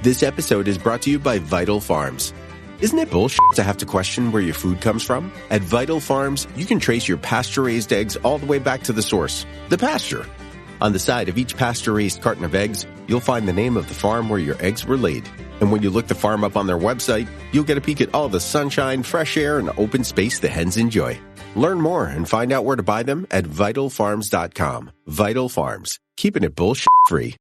This episode is brought to you by Vital Farms. Isn't it bullshit to have to question where your food comes from? At Vital Farms, you can trace your pasture-raised eggs all the way back to the source, the pasture. On the side of each pasture-raised carton of eggs, you'll find the name of the farm where your eggs were laid. And when you look the farm up on their website, you'll get a peek at all the sunshine, fresh air, and open space the hens enjoy. Learn more and find out where to buy them at vitalfarms.com. Vital Farms, keeping it bullshit-free.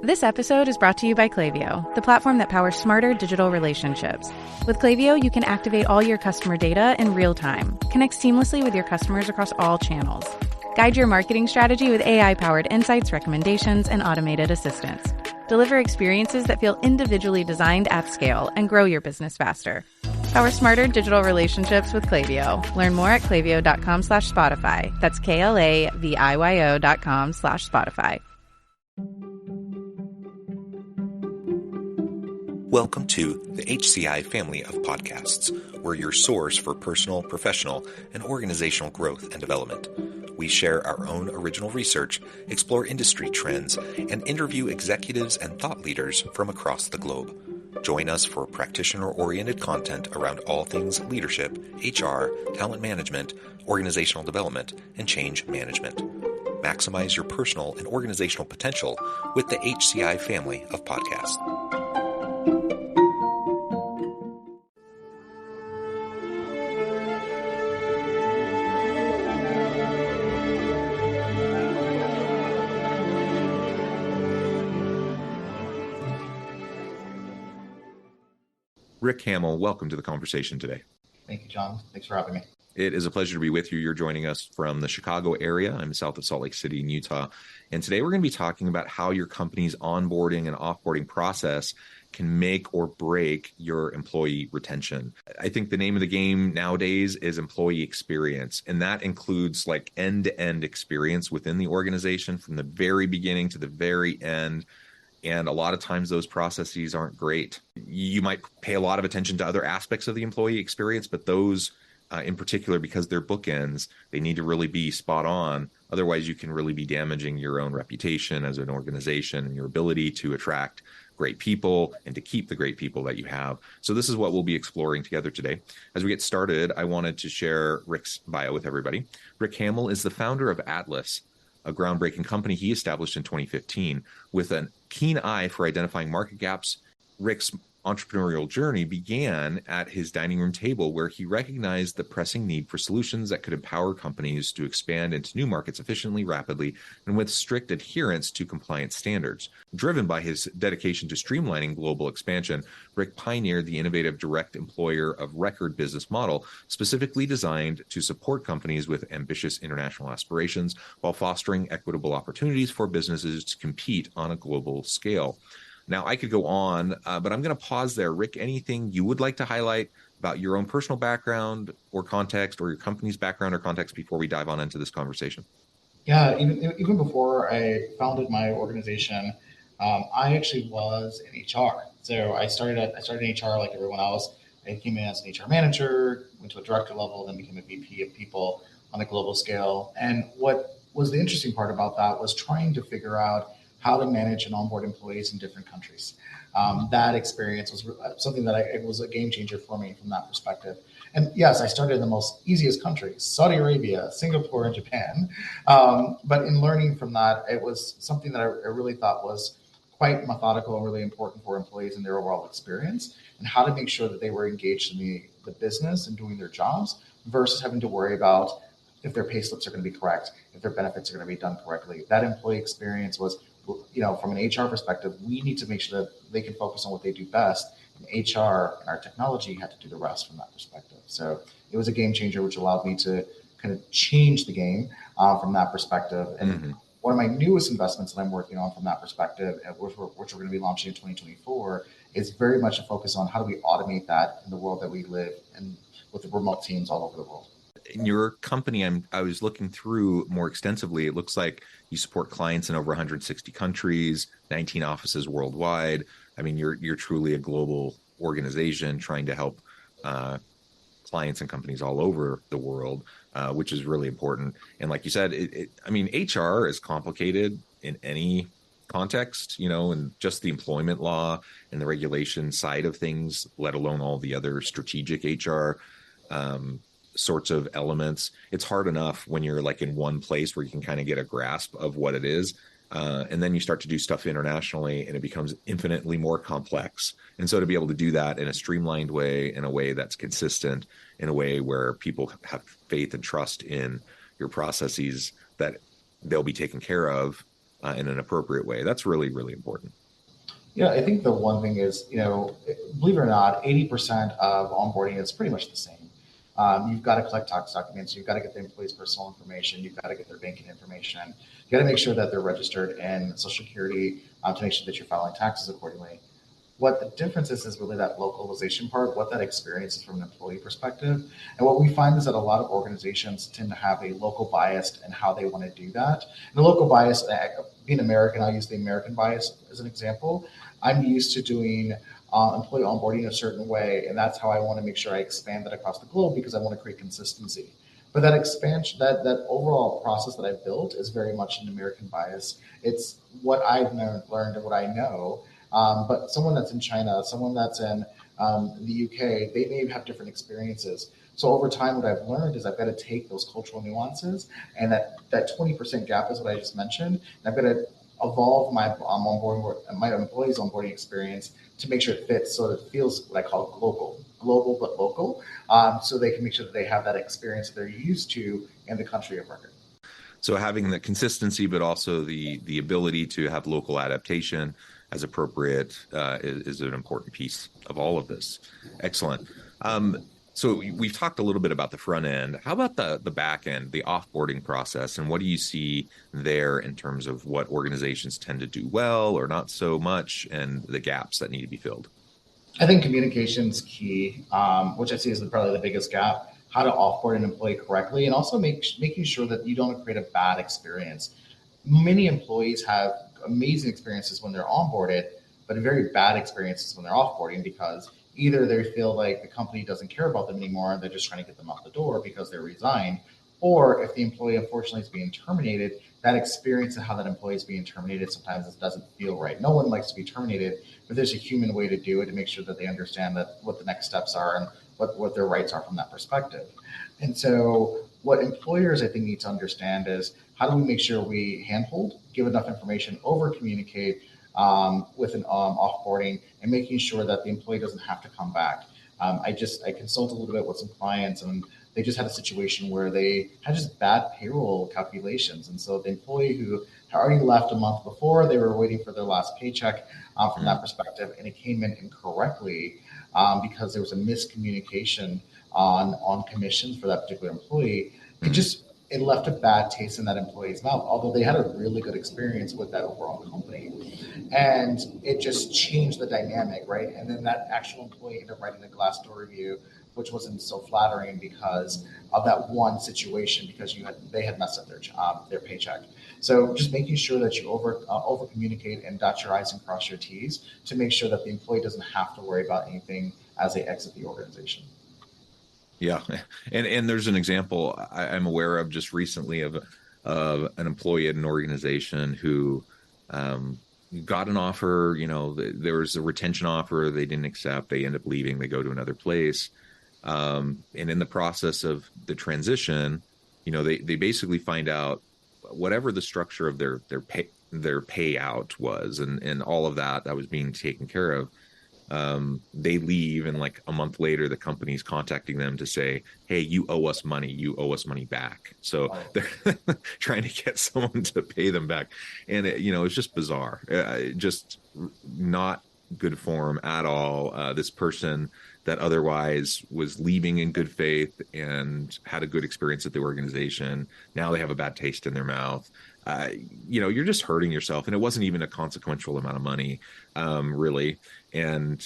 This episode is brought to you by Klaviyo, the platform that powers smarter digital relationships. With Klaviyo, you can activate all your customer data in real time, connect seamlessly with your customers across all channels, guide your marketing strategy with AI-powered insights, recommendations, and automated assistance, deliver experiences that feel individually designed at scale, and grow your business faster. Power smarter digital relationships with Klaviyo. Learn more at klaviyo.com/Spotify. That's KLAVIYO.com/Spotify. Welcome to the HCI family of podcasts. We're your source for personal, professional, and organizational growth and development. We share our own original research, explore industry trends, and interview executives and thought leaders from across the globe. Join us for practitioner-oriented content around all things leadership, HR, talent management, organizational development, and change management. Maximize your personal and organizational potential with the HCI family of podcasts. Rick Hammell, welcome to the conversation today. Thank you, John. Thanks for having me. It is a pleasure to be with you. You're joining us from the Chicago area. I'm south of Salt Lake City in Utah. And today we're going to be talking about how your company's onboarding and offboarding process can make or break your employee retention. I think the name of the game nowadays is employee experience. And that includes like end-to-end experience within the organization from the very beginning to the very end. And a lot of times those processes aren't great. You might pay a lot of attention to other aspects of the employee experience, but those in particular, because they're bookends, they need to really be spot on. Otherwise, you can really be damaging your own reputation as an organization and your ability to attract great people and to keep the great people that you have. So this is what we'll be exploring together today. As we get started, I wanted to share Rick's bio with everybody. Rick Hammell is the founder of Atlas, a groundbreaking company he established in 2015 with a keen eye for identifying market gaps. Rick's entrepreneurial journey began at his dining room table, where he recognized the pressing need for solutions that could empower companies to expand into new markets efficiently, rapidly, and with strict adherence to compliance standards. Driven by his dedication to streamlining global expansion, Rick pioneered the innovative direct employer of record business model, specifically designed to support companies with ambitious international aspirations while fostering equitable opportunities for businesses to compete on a global scale. Now, I could go on, but I'm going to pause there. Rick, anything you would like to highlight about your own personal background or context, or your company's background or context before we dive on into this conversation? Yeah, even before I founded my organization, I actually was in HR. So I started in HR like everyone else. I came in as an HR manager, went to a director level, then became a VP of people on a global scale. And what was the interesting part about that was trying to figure out how to manage and onboard employees in different countries. That experience was something that it was a game changer for me from that perspective. And yes, I started in the most easiest countries, Saudi Arabia, Singapore, and Japan. But in learning from that, it was something that I really thought was quite methodical and really important for employees in their overall experience, and how to make sure that they were engaged in the business and doing their jobs versus having to worry about if their pay slips are going to be correct, if their benefits are going to be done correctly. That employee experience was, from an HR perspective, we need to make sure that they can focus on what they do best. And HR and our technology had to do the rest from that perspective. So it was a game changer, which allowed me to kind of change the game from that perspective. And one of my newest investments that I'm working on from that perspective, which we're going to be launching in 2024, is very much a focus on how do we automate that in the world that we live in with the remote teams all over the world. In your company, I was looking through more extensively. It looks like you support clients in over 160 countries, 19 offices worldwide. I mean, you're truly a global organization trying to help clients and companies all over the world, which is really important. And like you said, HR is complicated in any context, and just the employment law and the regulation side of things, let alone all the other strategic HR sorts of elements. It's hard enough when you're like in one place where you can kind of get a grasp of what it is. And then you start to do stuff internationally and it becomes infinitely more complex. And so to be able to do that in a streamlined way, in a way that's consistent, in a way where people have faith and trust in your processes, that they'll be taken care of in an appropriate way. That's really, really important. Yeah, I think the one thing is, believe it or not, 80% of onboarding is pretty much the same. You've got to collect tax documents. You've got to get the employee's personal information. You've got to get their banking information. You got to make sure that they're registered in Social Security to make sure that you're filing taxes accordingly. What the difference is really that localization part, what that experience is from an employee perspective. And what we find is that a lot of organizations tend to have a local bias in how they want to do that. And the local bias, being American, I'll use the American bias as an example. I'm used to doing employee onboarding a certain way, and that's how I want to make sure I expand that across the globe because I want to create consistency. But that expansion, that overall process that I've built is very much an American bias. It's what I've learned and what I know. But someone that's in China, someone that's in the UK, they may have different experiences. So over time, what I've learned is I've got to take those cultural nuances and that 20% gap is what I just mentioned. And I've got to evolve my employees' onboarding experience to make sure it fits so it feels what I call global but local, so they can make sure that they have that experience that they're used to in the country of record. So having the consistency, but also the ability to have local adaptation as appropriate is an important piece of all of this. Excellent. So we've talked a little bit about the front end. How about the back end, the offboarding process, and what do you see there in terms of what organizations tend to do well or not so much, and the gaps that need to be filled? I think communication's key, which I see as probably the biggest gap. How to offboard an employee correctly, and also making sure that you don't create a bad experience. Many employees have amazing experiences when they're onboarded, but very bad experiences when they're offboarding because either they feel like the company doesn't care about them anymore and they're just trying to get them out the door because they're resigned, or if the employee unfortunately is being terminated, that experience of how that employee is being terminated sometimes it doesn't feel right. No one likes to be terminated, but there's a human way to do it to make sure that they understand that what the next steps are and what their rights are from that perspective. And so what employers I think need to understand is how do we make sure we handhold, give enough information, over communicate with an offboarding and making sure that the employee doesn't have to come back. I consult a little bit with some clients and they just had a situation where they had just bad payroll calculations. And so the employee who had already left a month before, they were waiting for their last paycheck from that perspective, and it came in incorrectly because there was a miscommunication on commissions for that particular employee. It left a bad taste in that employee's mouth, although they had a really good experience with that overall company. And it just changed the dynamic, right? And then that actual employee ended up writing a Glassdoor review, which wasn't so flattering because of that one situation, because they had messed up their paycheck. So just making sure that you over communicate and dot your I's and cross your T's to make sure that the employee doesn't have to worry about anything as they exit the organization. Yeah. And there's an example I'm aware of just recently of an employee at an organization who got an offer, there was a retention offer they didn't accept. They end up leaving, they go to another place. And in the process of the transition, they basically find out whatever the structure of their payout was and all of that was being taken care of. They leave, and like a month later, the company's contacting them to say, "Hey, you owe us money back." So they're trying to get someone to pay them back, and it's just bizarre, just not good form at all. This person that otherwise was leaving in good faith and had a good experience at the organization, now they have a bad taste in their mouth. You're just hurting yourself, and it wasn't even a consequential amount of money, really. And,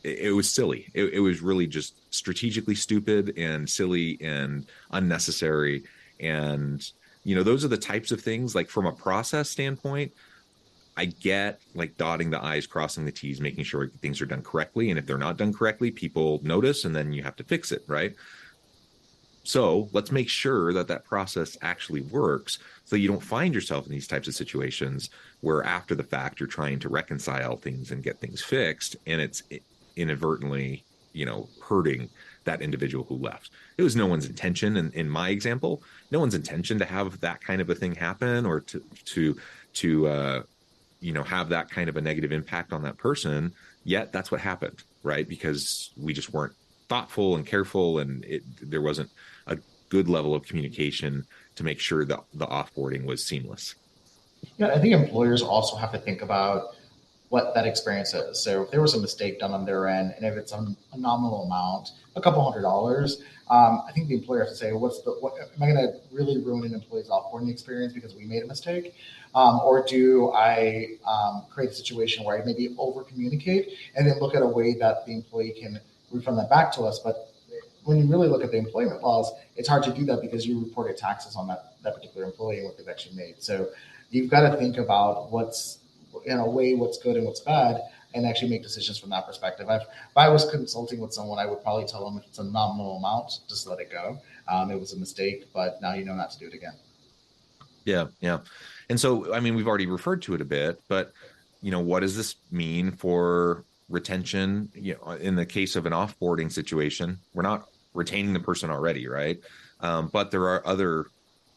it was silly. It was really just strategically stupid and silly and unnecessary. And, those are the types of things, like from a process standpoint, I get like dotting the I's, crossing the T's, making sure things are done correctly. And if they're not done correctly, people notice and then you have to fix it, right? So let's make sure that that process actually works so you don't find yourself in these types of situations where after the fact you're trying to reconcile things and get things fixed, and it's inadvertently, hurting that individual who left. It was no one's intention, in my example, no one's intention to have that kind of a thing happen, or to have that kind of a negative impact on that person. Yet that's what happened, right? Because we just weren't thoughtful and careful, and there wasn't a good level of communication to make sure that the offboarding was seamless. Yeah, I think employers also have to think about what that experience is. So if there was a mistake done on their end, and if it's a nominal amount, a couple $100s, I think the employer has to say, what am I going to really ruin an employee's offboarding experience because we made a mistake? Or do I create a situation where I maybe over communicate and then look at a way that the employee can refund that back to us? But when you really look at the employment laws, it's hard to do that because you reported taxes on that particular employee and what they've actually made. So you've got to think about what's good and what's bad, and actually make decisions from that perspective. If I was consulting with someone, I would probably tell them if it's a nominal amount, just let it go. It was a mistake, but now you know not to do it again. Yeah. And so, I mean, we've already referred to it a bit, but, what does this mean for retention? In the case of an offboarding situation, we're not retaining the person already, right? But there are other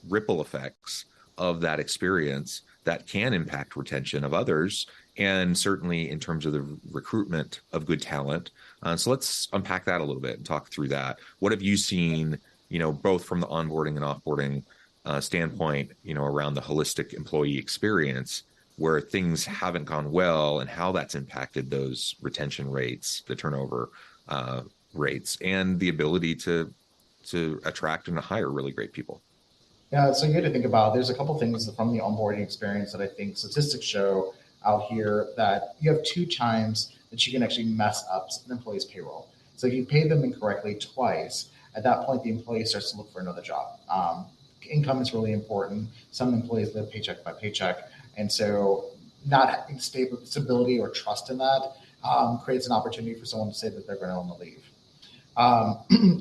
ripple effects of that experience that can impact retention of others, and certainly in terms of the recruitment of good talent. So let's unpack that a little bit and talk through that. What have you seen, both from the onboarding and offboarding standpoint, around the holistic employee experience, where things haven't gone well, and how that's impacted those retention rates, the turnover rates, and the ability to attract and to hire really great people? Yeah, so you had to think about, there's a couple things from the onboarding experience that I think statistics show out here, that you have 2 times that you can actually mess up an employee's payroll. So if you pay them incorrectly twice, at that point, the employee starts to look for another job. Income is really important. Some employees live paycheck by paycheck. And so not having stability or trust in that creates an opportunity for someone to say that they're going to want to leave.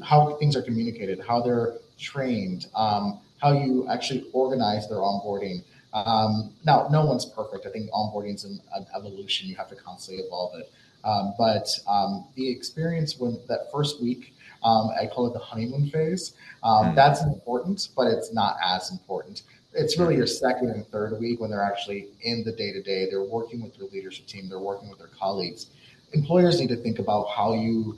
How things are communicated, how they're trained, how you actually organize their onboarding. Now, no one's perfect. I think onboarding is an evolution. You have to constantly evolve it. But the experience when that first week, I call it the honeymoon phase. That's important, but it's not as important. It's really your second and third week when they're actually in the day-to-day. They're working with their leadership team. They're working with their colleagues. Employers need to think about how you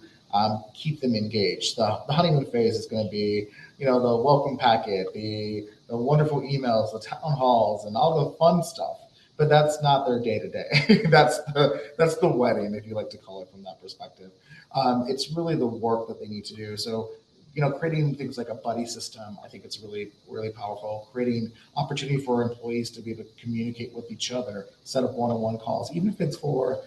keep them engaged. The honeymoon phase is going to be, the welcome packet, the wonderful emails, the town halls, and all the fun stuff. But that's not their day-to-day. That's the wedding, if you like to call it from that perspective. It's really the work that they need to do. So, creating things like a buddy system, I think it's really, really powerful. Creating opportunity for employees to be able to communicate with each other, set up one-on-one calls, even if it's for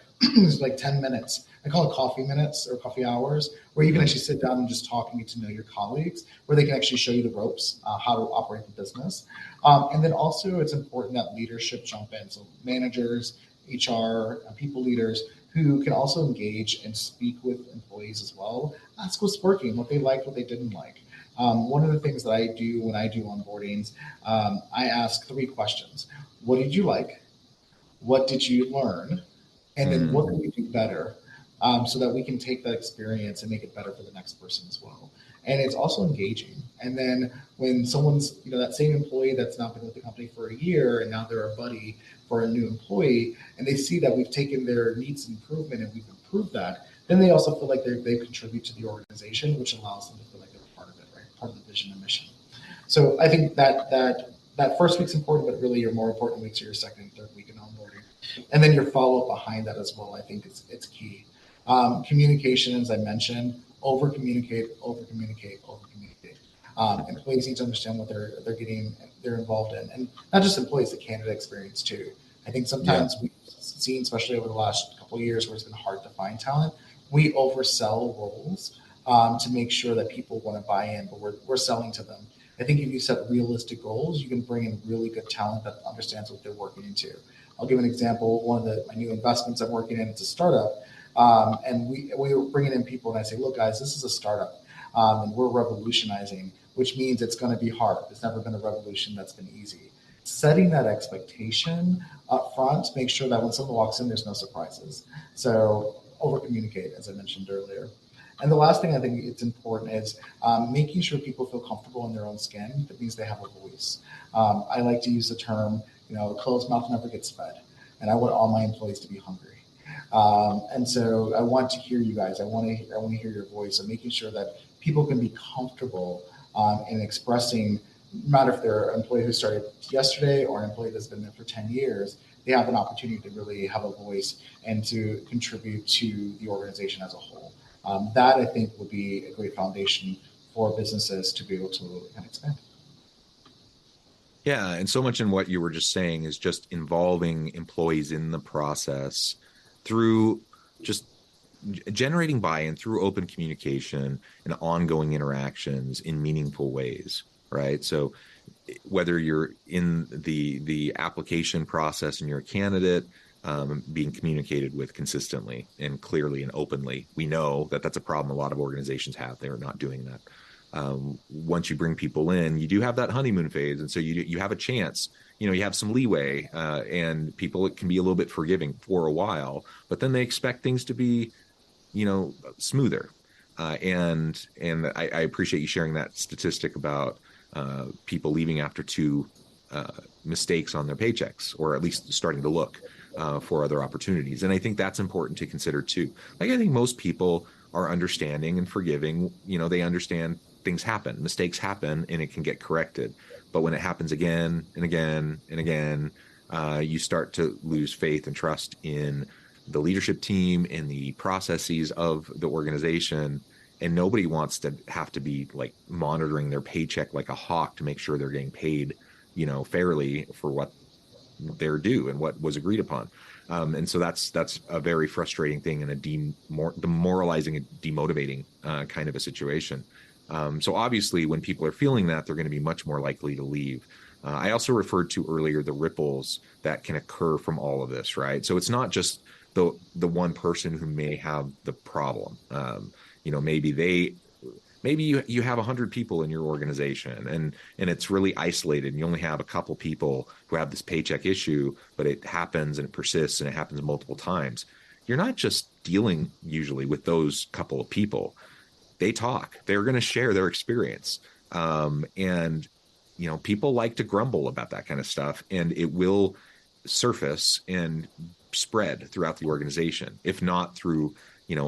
like 10 minutes. I call it coffee minutes or coffee hours, where you can actually sit down and just talk and get to know your colleagues, where they can actually show you the ropes, how to operate the business. And then also it's important that leadership jump in. So managers, HR, people leaders who can also engage and speak with employees as well. Ask what's working, what they liked, what they didn't like. One of the things that I do when I do onboardings, I ask 3 questions. What did you like? What did you learn? And then what can we do better, so that we can take that experience and make it better for the next person as well. And it's also engaging. And then when someone's, that same employee that's not been with the company for a year and now they're a buddy for a new employee, and they see that we've taken their needs improvement and we've improved that, then they also feel like they contribute to the organization, which allows them to feel like they're part of it, right? Part of the vision and mission. So I think that first week's important, but really your more important weeks are your second and third week in onboarding. And then your follow-up behind that as well, I think it's key. Communication, as I mentioned, over communicate. Employees need to understand what they're involved in, and not just employees, the candidate experience too. I think sometimes we've seen, especially over the last couple of years, where it's been hard to find talent, we oversell roles to make sure that people want to buy in, but we're selling to them. I think if you set realistic goals, you can bring in really good talent that understands what they're working into. I'll give an example. One of my new investments I'm working in, it's a startup. And we were bringing in people, and I say, look, guys, this is a startup, and we're revolutionizing. which means it's going to be hard. It's never been a revolution that's been easy. Setting that expectation up front, make sure that when someone walks in, there's no surprises. So over communicate, as I mentioned earlier. And the last thing I think it's important is making sure people feel comfortable in their own skin. That means they have a voice. I like to use the term, a closed mouth never gets fed. And I want all my employees to be hungry. And so I want to hear you guys. I want to hear your voice, and making sure that people can be comfortable in expressing, no matter if they're an employee who started yesterday or an employee that's been there for 10 years, they have an opportunity to really have a voice and to contribute to the organization as a whole. That, I think, would be a great foundation for businesses to be able to expand. Yeah, and so much in what you were just saying is just involving employees in the process through just generating buy-in through open communication and ongoing interactions in meaningful ways, right? So whether you're in the application process and you're a candidate, being communicated with consistently and clearly and openly. We know that that's a problem a lot of organizations have. They're not doing that. Once you bring people in, you do have that honeymoon phase. And so you have a chance, you have some leeway, and people can be a little bit forgiving for a while, but then they expect things to be, smoother. And I appreciate you sharing that statistic about people leaving after 2 mistakes on their paychecks, or at least starting to look for other opportunities. And I think that's important to consider too. I think most people are understanding and forgiving. They understand things happen, mistakes happen, and it can get corrected. But when it happens again and again and again, you start to lose faith and trust in the leadership team and the processes of the organization. And nobody wants to have to be like monitoring their paycheck like a hawk to make sure they're getting paid, fairly for what they're due and what was agreed upon. And so that's a very frustrating thing and a demoralizing and demotivating kind of a situation. So obviously when people are feeling that, they're going to be much more likely to leave. I also referred to earlier the ripples that can occur from all of this, right? So it's not just the one person who may have the problem. Maybe you have 100 people in your organization and it's really isolated, and you only have a couple people who have this paycheck issue, but it happens and it persists and it happens multiple times. You're not just dealing usually with those couple of people. They talk. They're going to share their experience. And people like to grumble about that kind of stuff, and it will surface and spread throughout the organization, if not through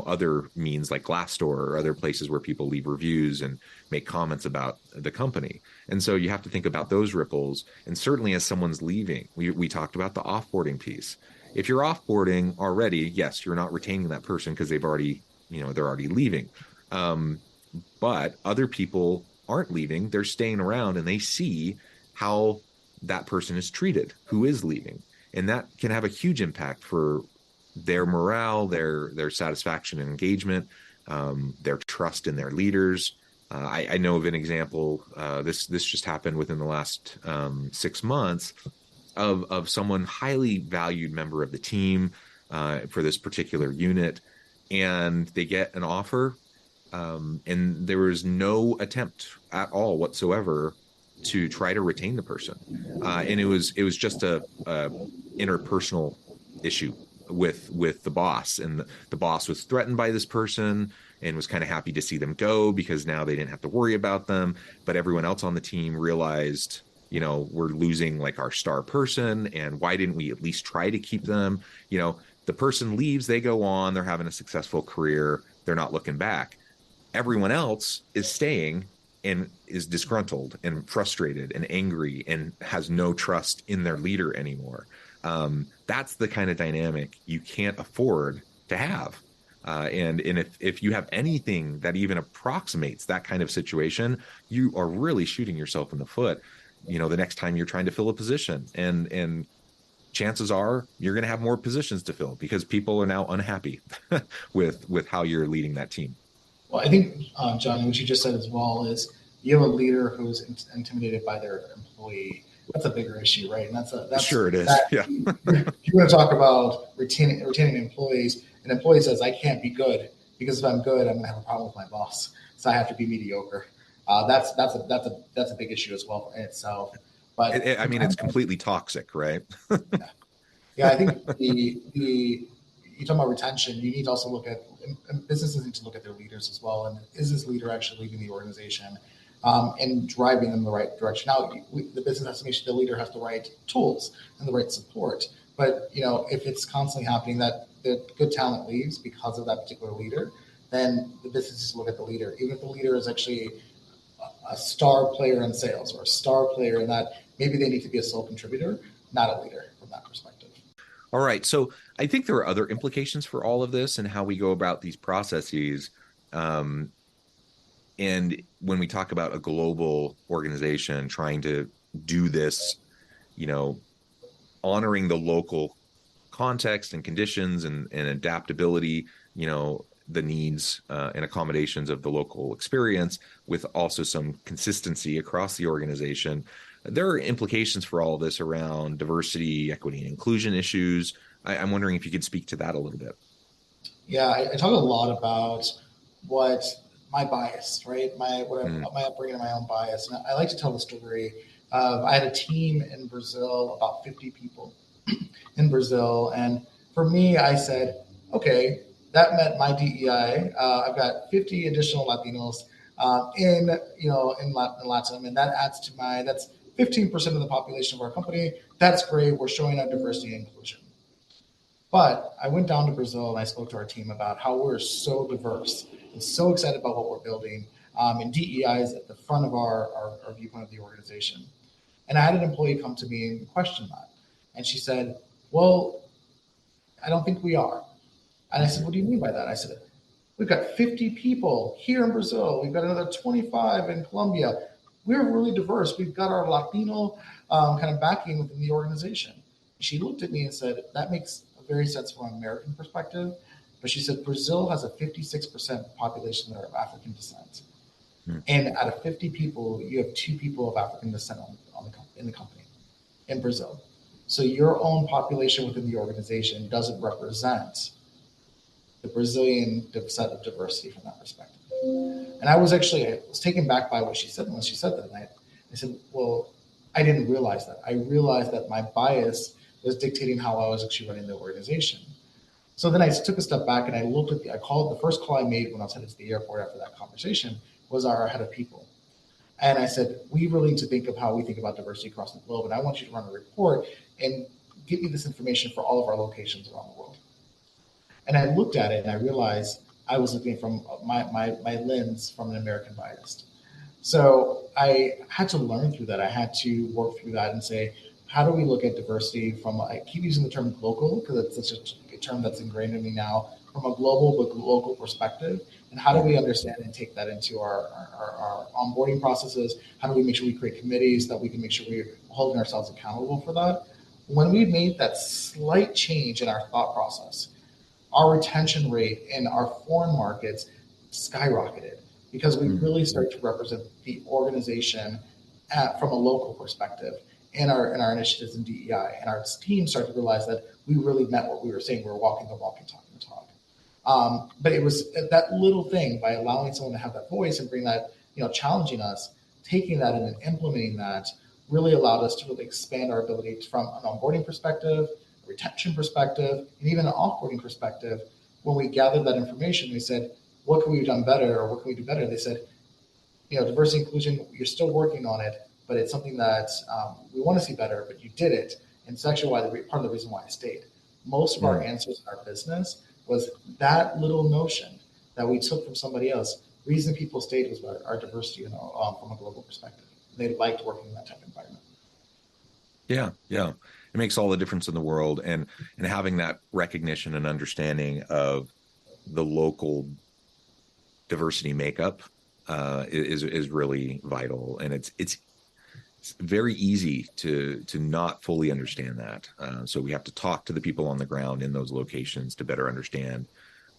other means like Glassdoor or other places where people leave reviews and make comments about the company. And so you have to think about those ripples. And certainly as someone's leaving, we talked about the offboarding piece. If you're offboarding already, yes, you're not retaining that person because they're already leaving. But other people aren't leaving, they're staying around, and they see how that person is treated who is leaving. And that can have a huge impact for their morale, their satisfaction and engagement, their trust in their leaders. I know of an example. This just happened within the last 6 months of someone highly valued member of the team for this particular unit, and they get an offer, and there was no attempt at all whatsoever to try to retain the person, and it was just a interpersonal issue with the boss, and the boss was threatened by this person and was kind of happy to see them go because now they didn't have to worry about them. But everyone else on the team realized, we're losing like our star person, and why didn't we at least try to keep them? The person leaves, they go on, they're having a successful career, they're not looking back. Everyone else is staying and is disgruntled and frustrated and angry and has no trust in their leader anymore. That's the kind of dynamic you can't afford to have. And if you have anything that even approximates that kind of situation, you are really shooting yourself in the foot, the next time you're trying to fill a position. And chances are you're going to have more positions to fill because people are now unhappy with how you're leading that team. Well, I think, John, what you just said as well is you have a leader who's intimidated by their employee. That's a bigger issue, right? And that's sure it is. Yeah. If you're going to talk about retaining employees, an employee says, I can't be good because if I'm good, I'm going to have a problem with my boss. So I have to be mediocre. That's a big issue as well in itself. But I mean, it's completely toxic, right? Yeah, I think the you talk about retention. You need to also look at, and businesses need to look at their leaders as well. And is this leader actually leading the organization and driving them in the right direction? Now, the business has to make sure the leader has the right tools and the right support. But if it's constantly happening that the good talent leaves because of that particular leader, then the business needs to look at the leader. Even if the leader is actually a star player in sales or a star player in that, maybe they need to be a sole contributor, not a leader from that perspective. All right. So I think there are other implications for all of this and how we go about these processes. And when we talk about a global organization trying to do this, honoring the local context and conditions and adaptability, the needs and accommodations of the local experience with also some consistency across the organization. There are implications for all of this around diversity, equity, and inclusion issues. I'm wondering if you could speak to that a little bit. Yeah, I talk a lot about what my bias, right? My upbringing and my own bias. And I like to tell the story of I had a team in Brazil, about 50 people in Brazil. And for me, I said, okay, that met my DEI. I've got 50 additional Latinos in Latin, and that adds to that's 15% of the population of our company. That's great. We're showing our diversity and inclusion. But I went down to Brazil and I spoke to our team about how we're so diverse and so excited about what we're building. And DEI is at the front of our viewpoint of the organization. And I had an employee come to me and question that. And she said, well, I don't think we are. And I said, what do you mean by that? I said, we've got 50 people here in Brazil. We've got another 25 in Colombia. We're really diverse. We've got our Latino kind of backing within the organization. She looked at me and said, that makes very sense from an American perspective. But she said, Brazil has a 56% population that are of African descent. And out of 50 people, you have 2 people of African descent in the company in Brazil. So your own population within the organization doesn't represent the Brazilian set of diversity from that perspective. And I was taken back by what she said when she said that. And I said, well, I didn't realize that. I realized that my bias was dictating how I was actually running the organization. So then I took a step back and I looked at the first call I made when I was headed to the airport after that conversation was our head of people. And I said, we really need to think of how we think about diversity across the globe. And I want you to run a report and give me this information for all of our locations around the world. And I looked at it and I realized I was looking from my lens from an American bias. So I had to learn through that. I had to work through that and say, how do we look at diversity from, I keep using the term global because it's such a term that's ingrained in me now, from a global but local perspective. And how do we understand and take that into our onboarding processes? How do we make sure we create committees that we can make sure we're holding ourselves accountable for that? When we made that slight change in our thought process, our retention rate in our foreign markets skyrocketed because we really started to represent the organization from a local perspective in our initiatives in DEI. And our team started to realize that we really meant what we were saying. We were walking the walk and talking the talk. But it was that little thing by allowing someone to have that voice and bring that, challenging us, taking that and implementing that really allowed us to really expand our ability from an onboarding perspective, a retention perspective, and even an offboarding perspective. When we gathered that information, we said, what can we have done better or what can we do better? They said, diversity inclusion, you're still working on it, but it's something that we want to see better, but you did it. And it's actually part of the reason why I stayed. Most of our answers in our business was that little notion that we took from somebody else. The reason people stayed was our diversity from a global perspective. They liked working in that type of environment. Yeah. It makes all the difference in the world. And having that recognition and understanding of the local diversity makeup is really vital. And it's very easy to not fully understand that. So we have to talk to the people on the ground in those locations to better understand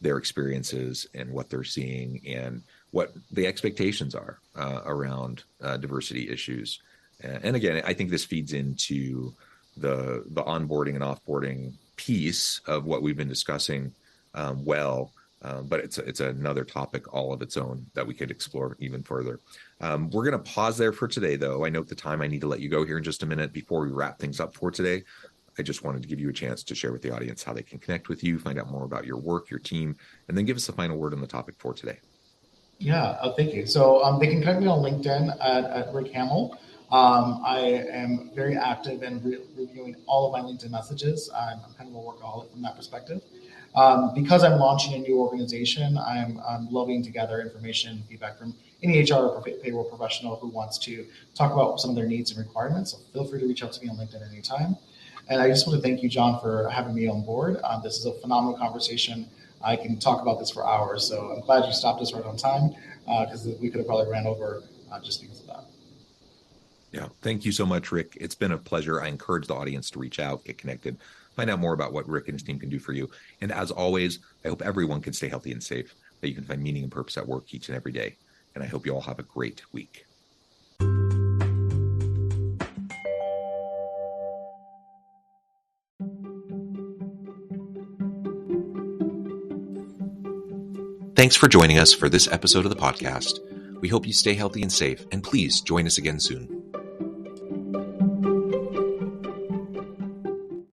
their experiences and what they're seeing and what the expectations are around diversity issues. And again, I think this feeds into the onboarding and offboarding piece of what we've been discussing But it's another topic all of its own that we could explore even further. We're going to pause there for today, though. I note the time. I need to let you go here in just a minute before we wrap things up for today. I just wanted to give you a chance to share with the audience how they can connect with you, find out more about your work, your team, and then give us a final word on the topic for today. Yeah, thank you. So they can connect me on LinkedIn at Rick Hammell. I am very active in reviewing all of my LinkedIn messages. I'm kind of a workaholic from that perspective. Because I'm launching a new organization, I'm loving to gather information and feedback from any HR or payroll professional who wants to talk about some of their needs and requirements. So feel free to reach out to me on LinkedIn anytime. And I just want to thank you, John, for having me on board. This is a phenomenal conversation. I can talk about this for hours. So I'm glad you stopped us right on time because we could have probably ran over just because of that. Yeah. Thank you so much, Rick. It's been a pleasure. I encourage the audience to reach out, get connected, find out more about what Rick and his team can do for you. And as always, I hope everyone can stay healthy and safe, that you can find meaning and purpose at work each and every day. And I hope you all have a great week. Thanks for joining us for this episode of the podcast. We hope you stay healthy and safe, and please join us again soon.